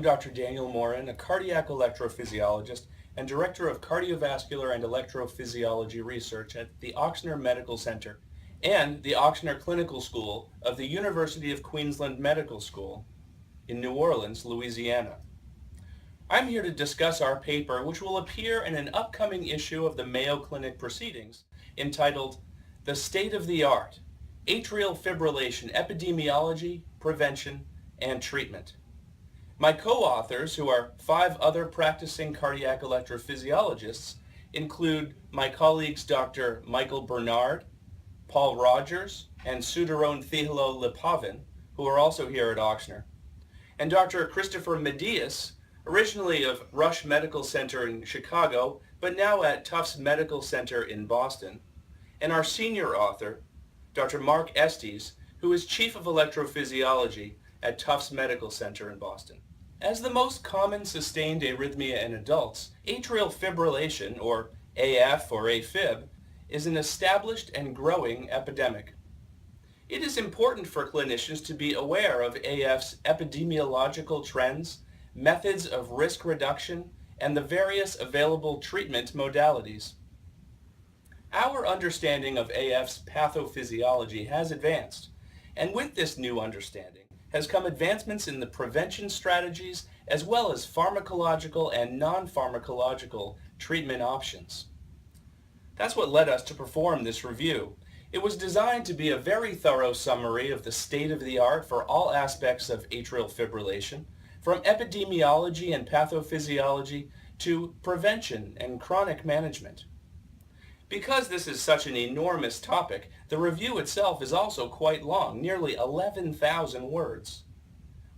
Dr. Daniel Morin, a cardiac electrophysiologist and director of cardiovascular and electrophysiology research at the Ochsner Medical Center and the Ochsner Clinical School of the University of Queensland Medical School in New Orleans, Louisiana. I'm here to discuss our paper, which will appear in an upcoming issue of the Mayo Clinic Proceedings, entitled The State of the Art, Atrial Fibrillation Epidemiology, Prevention, and Treatment. My co-authors, who are 5 other practicing cardiac electrophysiologists, include my colleagues Dr. Michael Bernard, Paul Rogers, and Sudaron Thihalo Lipavin, who are also here at Ochsner, and Dr. Christopher Medias, originally of Rush Medical Center in Chicago, but now at Tufts Medical Center in Boston, and our senior author, Dr. Mark Estes, who is Chief of Electrophysiology at Tufts Medical Center in Boston. As the most common sustained arrhythmia in adults, atrial fibrillation, or AF or AFib, is an established and growing epidemic. It is important for clinicians to be aware of AF's epidemiological trends, methods of risk reduction, and the various available treatment modalities. Our understanding of AF's pathophysiology has advanced, and with this new understanding has come advancements in the prevention strategies as well as pharmacological and non-pharmacological treatment options. That's what led us to perform this review. It was designed to be a very thorough summary of the state of the art for all aspects of atrial fibrillation, from epidemiology and pathophysiology to prevention and chronic management. Because this is such an enormous topic, the review itself is also quite long, nearly 11,000 words.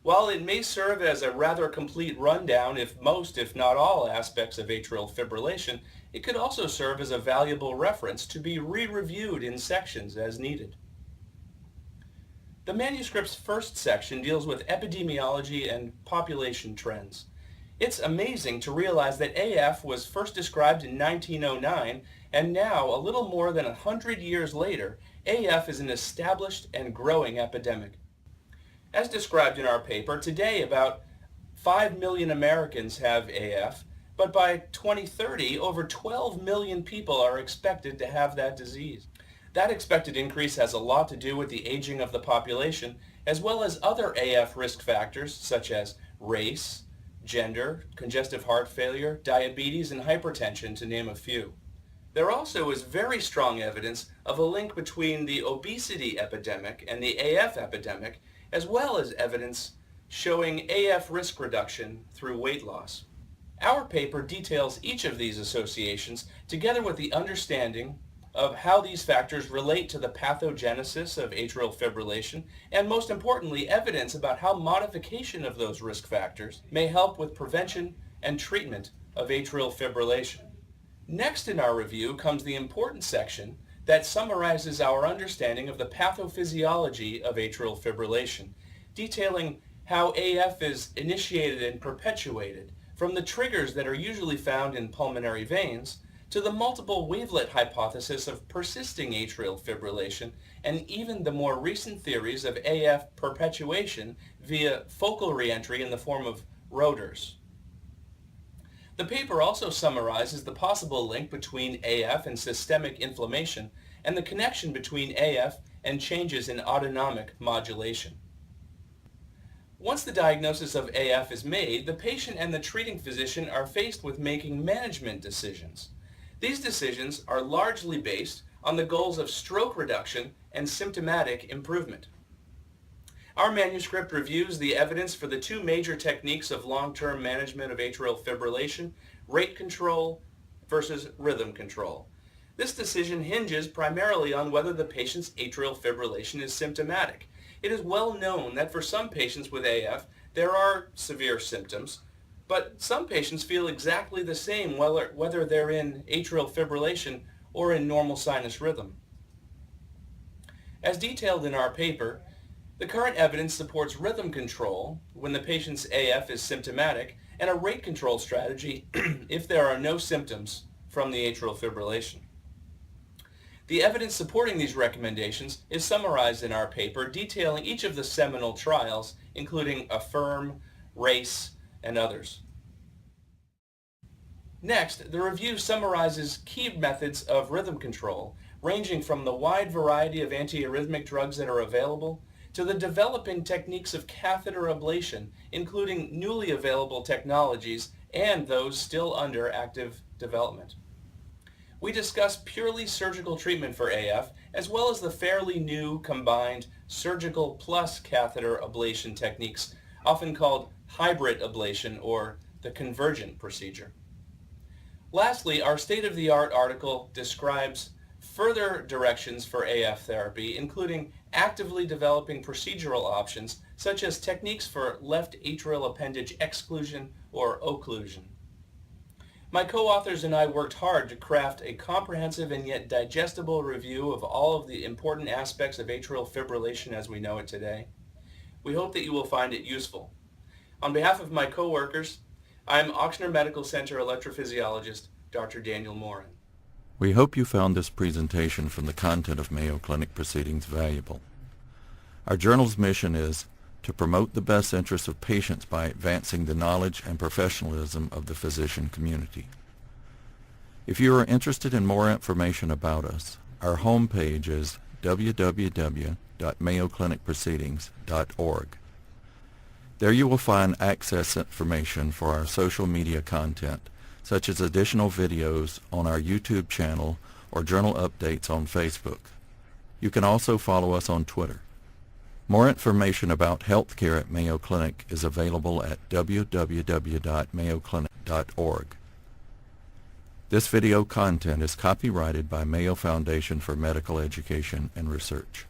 While it may serve as a rather complete rundown of most, if not all, aspects of atrial fibrillation, it could also serve as a valuable reference to be re-reviewed in sections as needed. The manuscript's first section deals with epidemiology and population trends. It's amazing to realize that AF was first described in 1909, and now, a little more than 100 years later, AF is an established and growing epidemic. As described in our paper, today about 5 million Americans have AF, but by 2030, over 12 million people are expected to have that disease. That expected increase has a lot to do with the aging of the population, as well as other AF risk factors such as race, gender, congestive heart failure, diabetes, and hypertension, to name a few. There also is very strong evidence of a link between the obesity epidemic and the AF epidemic, as well as evidence showing AF risk reduction through weight loss. Our paper details each of these associations together with the understanding of how these factors relate to the pathogenesis of atrial fibrillation, and most importantly, evidence about how modification of those risk factors may help with prevention and treatment of atrial fibrillation. Next in our review comes the important section that summarizes our understanding of the pathophysiology of atrial fibrillation, detailing how AF is initiated and perpetuated, from the triggers that are usually found in pulmonary veins to the multiple wavelet hypothesis of persisting atrial fibrillation, and even the more recent theories of AF perpetuation via focal reentry in the form of rotors. The paper also summarizes the possible link between AF and systemic inflammation and the connection between AF and changes in autonomic modulation. Once the diagnosis of AF is made, the patient and the treating physician are faced with making management decisions. These decisions are largely based on the goals of stroke reduction and symptomatic improvement. Our manuscript reviews the evidence for the 2 major techniques of long-term management of atrial fibrillation, rate control versus rhythm control. This decision hinges primarily on whether the patient's atrial fibrillation is symptomatic. It is well known that for some patients with AF, there are severe symptoms, but some patients feel exactly the same whether they're in atrial fibrillation or in normal sinus rhythm. As detailed in our paper, the current evidence supports rhythm control when the patient's AF is symptomatic and a rate control strategy if there are no symptoms from the atrial fibrillation. The evidence supporting these recommendations is summarized in our paper detailing each of the seminal trials, including AFFIRM, RACE, and others. Next, the review summarizes key methods of rhythm control, ranging from the wide variety of antiarrhythmic drugs that are available to the developing techniques of catheter ablation, including newly available technologies and those still under active development. We discuss purely surgical treatment for AF, as well as the fairly new combined surgical plus catheter ablation techniques, often called hybrid ablation or the convergent procedure. Lastly, our state-of-the-art article describes further directions for AF therapy, including actively developing procedural options such as techniques for left atrial appendage exclusion or occlusion. My co-authors and I worked hard to craft a comprehensive and yet digestible review of all of the important aspects of atrial fibrillation as we know it today. We hope that you will find it useful. On behalf of my co-workers, I am Ochsner Medical Center electrophysiologist, Dr. Daniel Morin. We hope you found this presentation from the content of Mayo Clinic Proceedings valuable. Our journal's mission is to promote the best interests of patients by advancing the knowledge and professionalism of the physician community. If you are interested in more information about us, our homepage is www.mayoclinicproceedings.org. There you will find access information for our social media content, such as additional videos on our YouTube channel or journal updates on Facebook. You can also follow us on Twitter. More information about healthcare at Mayo Clinic is available at www.mayoclinic.org. This video content is copyrighted by Mayo Foundation for Medical Education and Research.